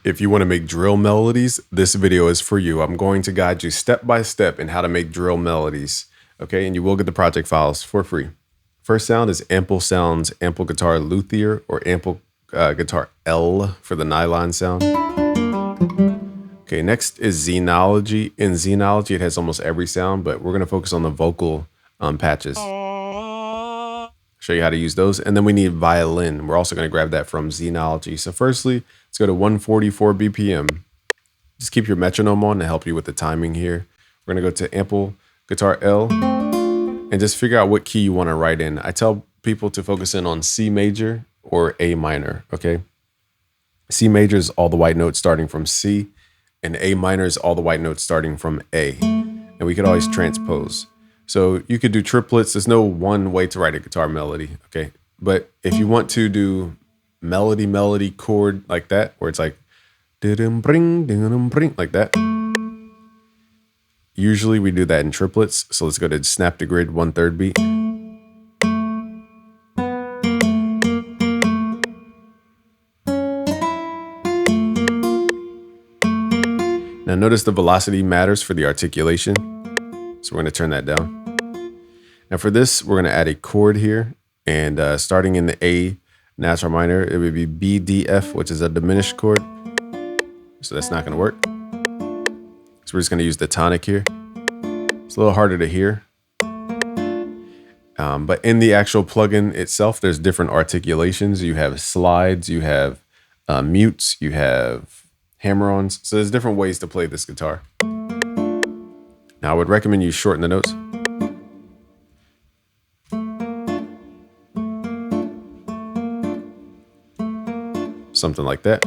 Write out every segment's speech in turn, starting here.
If you want to make drill melodies, this video is for you. I'm going to guide you step by step in how to make drill melodies. Okay, and you will get the project files for free. First sound is Ample Sounds, Ample Guitar Luthier, or Ample Guitar L for the nylon sound. Okay, next is Xenology. In Xenology, it has almost every sound, but we're going to focus on the vocal patches. Show you how to use those. And then we need violin. We're also going to grab that from Xenology. So firstly, let's go to 144 BPM. Just keep your metronome on to help you with the timing here. We're going to go to Ample Guitar L and just figure out what key you want to write in. I tell people to focus in on C major or A minor, okay? C major is all the white notes starting from C, and A minor is all the white notes starting from A. And we could always transpose. So you could do triplets. There's no one way to write a guitar melody, okay? But if you want to do melody chord like that, where it's like like that, usually we do that in triplets. So let's go to snap to grid 1/3 beat. Now notice the velocity matters for the articulation. So we're going to turn that down. Now for this, we're going to add a chord here, and starting in the A natural minor, it would be B, D, F, which is a diminished chord. So that's not going to work. So we're just going to use the tonic here. It's a little harder to hear. But in the actual plugin itself, there's different articulations. You have slides, you have mutes, you have hammer-ons. So there's different ways to play this guitar. Now I would recommend you shorten the notes. Something like that.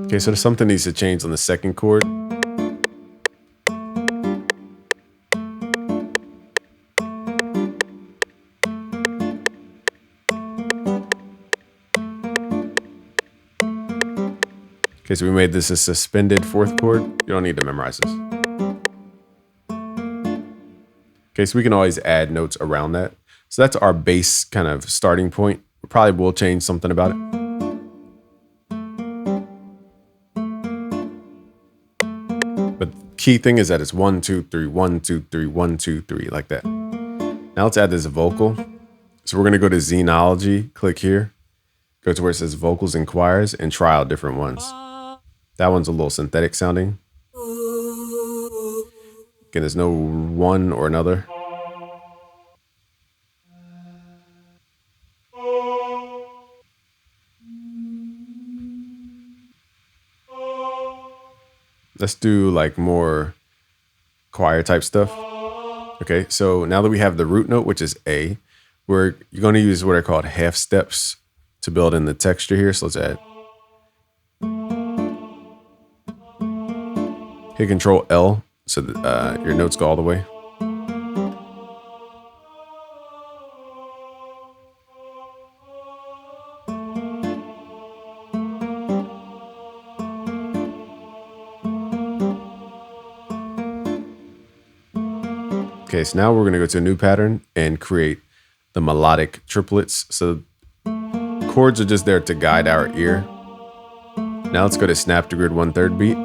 Okay, so something needs to change on the second chord. Okay, so we made this a suspended fourth chord. You don't need to memorize this. Okay, so we can always add notes around that. So that's our base kind of starting point. We probably will change something about it. But the key thing is that it's 1, 2, 3, 1, 2, 3, 1, 2, 3, like that. Now let's add this vocal. So we're gonna go to Xenology, click here, go to where it says vocals and choirs, and try out different ones. That one's a little synthetic sounding. Again, there's no one or another. Let's do like more choir type stuff. Okay, so now that we have the root note, which is A, you're going to use what are called half steps to build in the texture here. So let's add. Hit Control L so that your notes go all the way. Okay, so now we're going to go to a new pattern and create the melodic triplets. So chords are just there to guide our ear. Now let's go to snap to grid 1/3 beat.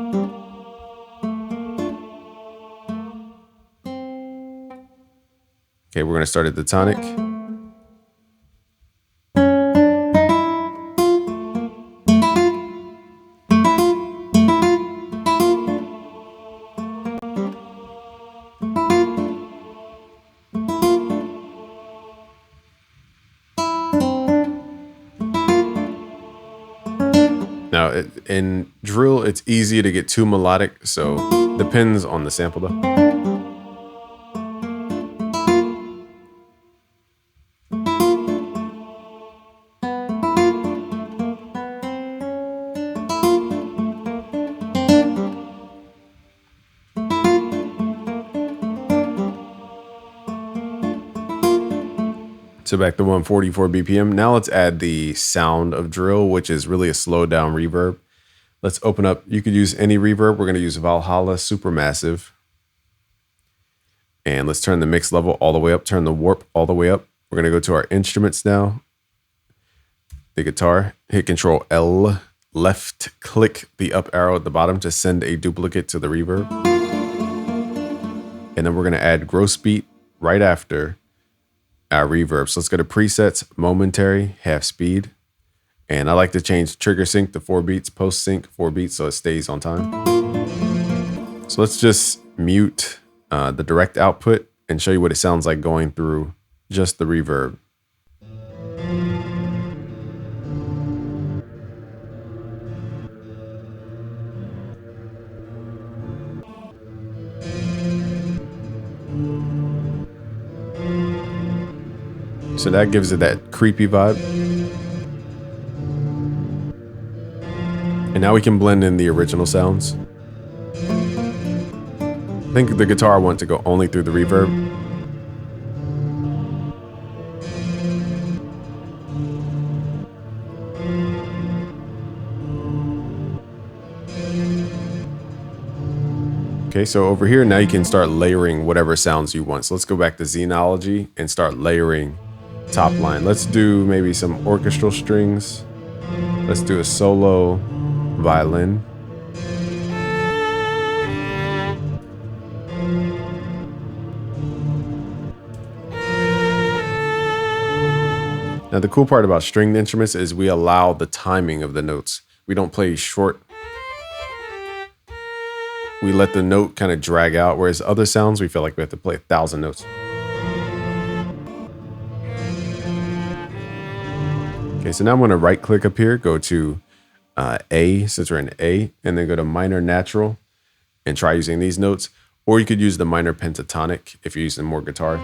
Okay, we're going to start at the tonic. Now, in drill, it's easy to get too melodic, so depends on the sample though. So back to 144 BPM. Now let's add the sound of drill, which is really a slowed down reverb. Let's open up. You could use any reverb. We're going to use Valhalla Supermassive. And let's turn the mix level all the way up, turn the warp all the way up. We're going to go to our instruments now. The guitar, hit Control L, left click the up arrow at the bottom to send a duplicate to the reverb. And then we're going to add gross beat right after our reverb. So let's go to presets, momentary, half speed. And I like to change trigger sync to 4 beats, post sync 4 beats so it stays on time. So let's just mute the direct output and show you what it sounds like going through just the reverb. So that gives it that creepy vibe. And now we can blend in the original sounds. I think the guitar I want to go only through the reverb. Okay, so over here now you can start layering whatever sounds you want. So let's go back to Xenology and start layering top line. Let's do maybe some orchestral strings. Let's do a solo violin. Now the cool part about stringed instruments is we allow the timing of the notes. We don't play short. We let the note kind of drag out, whereas other sounds we feel like we have to play 1,000 notes. Okay, so now I'm going to right click up here, go to A, since we're in A, and then go to minor natural and try using these notes. Or you could use the minor pentatonic if you're using more guitar.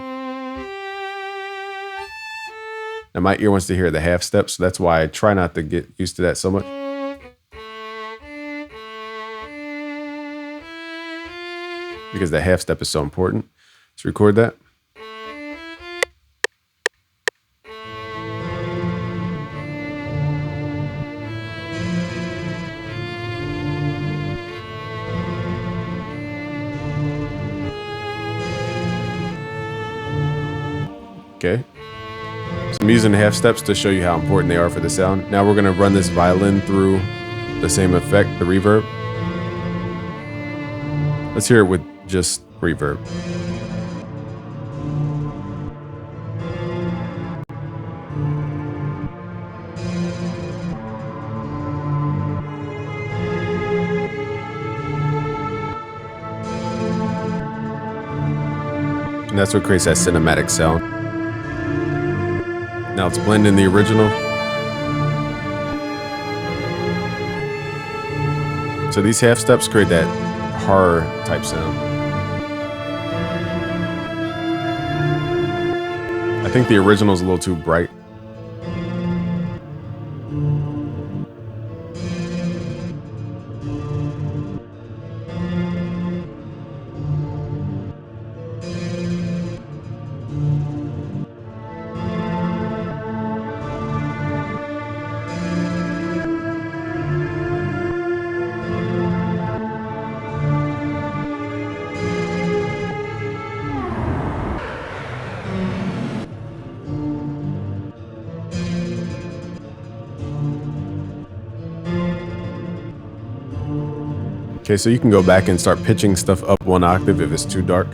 Now my ear wants to hear the half step, so that's why I try not to get used to that so much. Because the half step is so important. Let's record that. Okay. So I'm using half steps to show you how important they are for the sound. Now we're going to run this violin through the same effect, the reverb. Let's hear it with just reverb. And that's what creates that cinematic sound. Now let's blend in the original. So these half steps create that horror type sound. I think the original is a little too bright. Okay, so you can go back and start pitching stuff up 1 octave if it's too dark.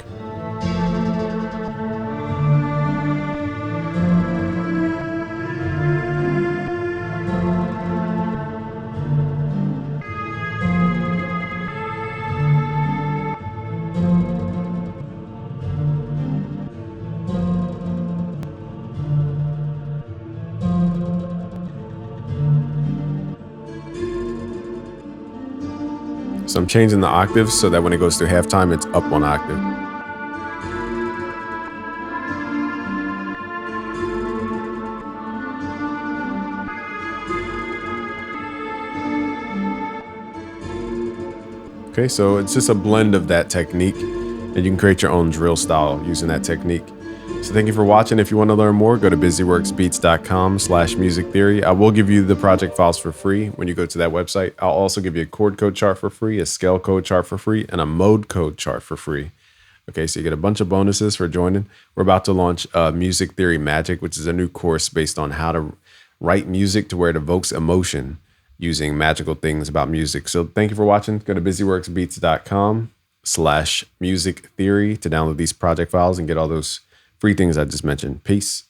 So I'm changing the octaves so that when it goes through halftime, it's up 1 octave. Okay, so it's just a blend of that technique, and you can create your own drill style using that technique. So thank you for watching. If you want to learn more, go to busyworksbeats.com/music theory. I will give you the project files for free when you go to that website. I'll also give you a chord code chart for free, a scale code chart for free, and a mode code chart for free. Okay, so you get a bunch of bonuses for joining. We're about to launch Music Theory Magic, which is a new course based on how to write music to where it evokes emotion using magical things about music. So thank you for watching. Go to busyworksbeats.com/music theory to download these project files and get all those free things I just mentioned. Peace.